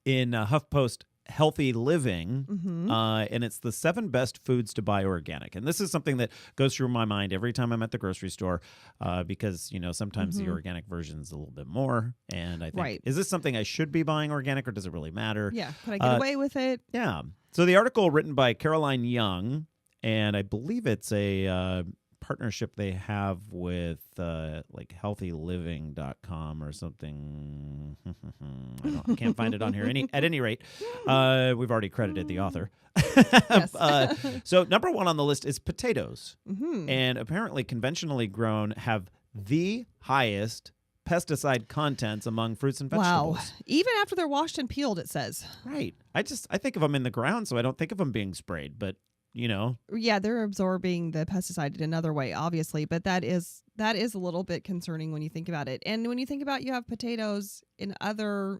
in HuffPost Healthy Living, Mm-hmm. and it's the 7 best foods to buy organic. And this is something that goes through my mind every time I'm at the grocery store, because sometimes the Mhm. organic version is a little bit more. And I think, Right. is this something I should be buying organic, or does it really matter? Yeah. Could I get away with it? Yeah. So the article written by Caroline Young, and I believe it's a partnership they have with like healthyliving.com or something. I can't find it on here. At any rate, we've already credited the author. Yes. So number 1 on the list is potatoes. Mm-hmm. And apparently conventionally grown have the highest pesticide contents among fruits and vegetables. Wow. Even after they're washed and peeled, it says. Right. I think of them in the ground, so I don't think of them being sprayed, but Yeah, they're absorbing the pesticide in another way, obviously, but that is a little bit concerning when you think about it. And when you think about you have potatoes in other,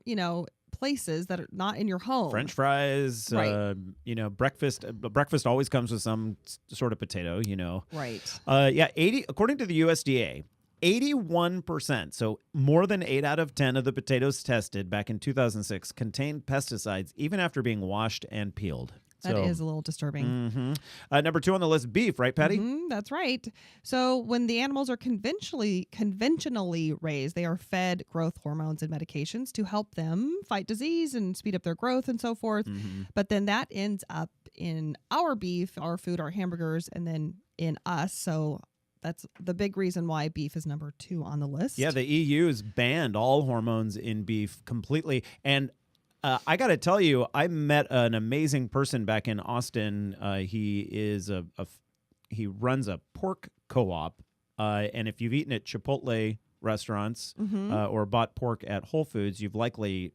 places that are not in your home. French fries, Right. breakfast. Breakfast always comes with some sort of potato, Right. 80 according to the USDA, 81%, so more than 8 out of 10 of the potatoes tested back in 2006 contained pesticides even after being washed and peeled. That is a little disturbing. Mm-hmm. Number 2 on the list, beef, right, Patty? Mhm, that's right. So when the animals are conventionally raised, they are fed growth hormones and medications to help them fight disease and speed up their growth and so forth. Mm-hmm. But then that ends up in our beef, our food, our hamburgers, and then in us. So that's the big reason why beef is number 2 on the list. Yeah, the EU's banned all hormones in beef completely. And I got to tell you, I met an amazing person back in Austin. He is he runs a pork co-op, and if you've eaten at Chipotle restaurants or bought pork at Whole Foods, you've likely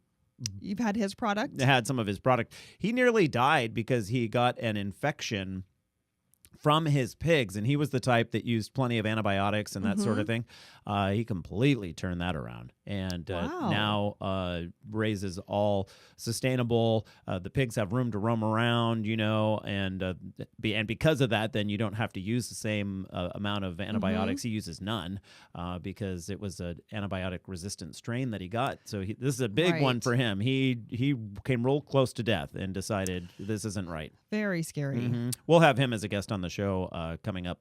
had his product. had some of his product. He nearly died because he got an infection from his pigs, and he was the type that used plenty of antibiotics and that sort of thing. He completely turned that around, and Wow. now raises all sustainable. The pigs have room to roam around, and because of that, then you don't have to use the same amount of antibiotics. He uses none because it was an antibiotic-resistant strain that he got. So this is a big one Right. for him. He came real close to death and decided this isn't right. Very scary. Mm-hmm. We'll have him as a guest on the show coming up.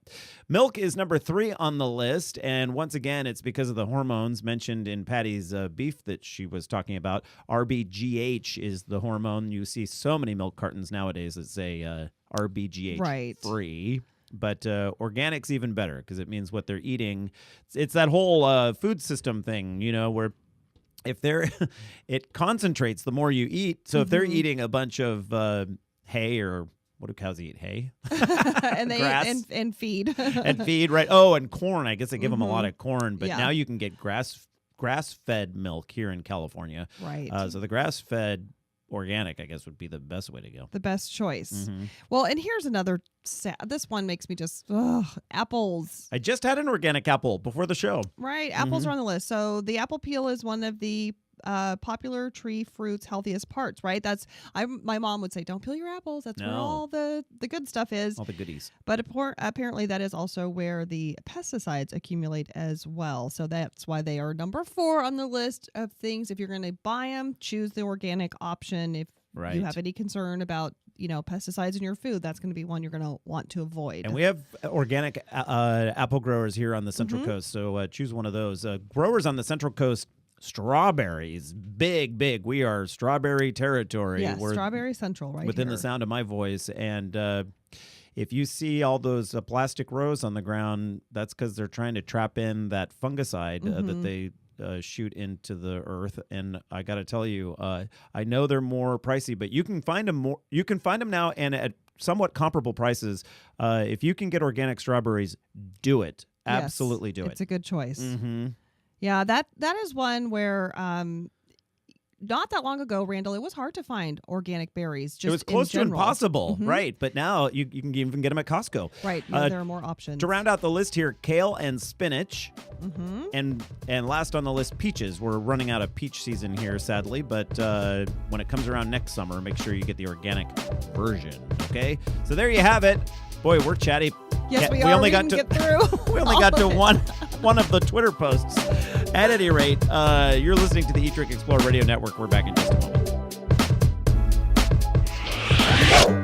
Milk is number 3 on the list, and once again, it's because of the hormones mentioned in Patty's beef that she was talking about. RBGH is the hormone. You see so many milk cartons nowadays that say RBGH Right. free. But organic's even better because it means what they're eating. It's that whole food system thing, where if it concentrates the more you eat. So if they're eating a bunch of hay, or what do cows eat? Hay? And they Grass. and feed. And feed, right? Oh, and corn. I guess they give them a lot of corn, but Yeah. now you can get grass-fed milk here in California. Right. So the grass-fed organic, I guess, would be the best way to go. The best choice. Mm-hmm. Well, and here's another this one makes me just apples. I just had an organic apple before the show. Right, apples are on the list. So the apple peel is one of the popular tree fruit's healthiest parts, right? My mom would say, don't peel your apples. That's where No. all the good stuff is. All the goodies. But apparently that is also where the pesticides accumulate as well. So that's why they are number 4 on the list of things. If you're going to buy them, choose the organic option. If Right. you have any concern about pesticides in your food, that's going to be one you're going to want to avoid. And we have organic apple growers here on the Central Coast, so choose one of those. Growers on the Central Coast, strawberries, big. We are strawberry territory. Yes, We're Strawberry Central, right within here. the sound of my voice. And if you see all those plastic rows on the ground, that's because they're trying to trap in that fungicide that they shoot into the earth. And I got to tell you, I know they're more pricey, but you can find them now, and at somewhat comparable prices. If you can get organic strawberries, do it. Yes, Absolutely do it's it. a good choice. Mm-hmm. Yeah, that is one where not that long ago, Randall, it was hard to find organic berries. Just It was close to in general. impossible, right? But now you can even get them at Costco. Right, there are more options. To round out the list here, kale and spinach, Mm-hmm. and last on the list, peaches. We're running out of peach season here, sadly, but when it comes around next summer, make sure you get the organic version. Okay, so there you have it. Boy, we're chatty. Yes, we We are. only We got didn't to get through. we only got to one of the Twitter posts. At any rate, you're listening to the Eat, Drink, Explore Radio Network. We're back in just a moment. Bye.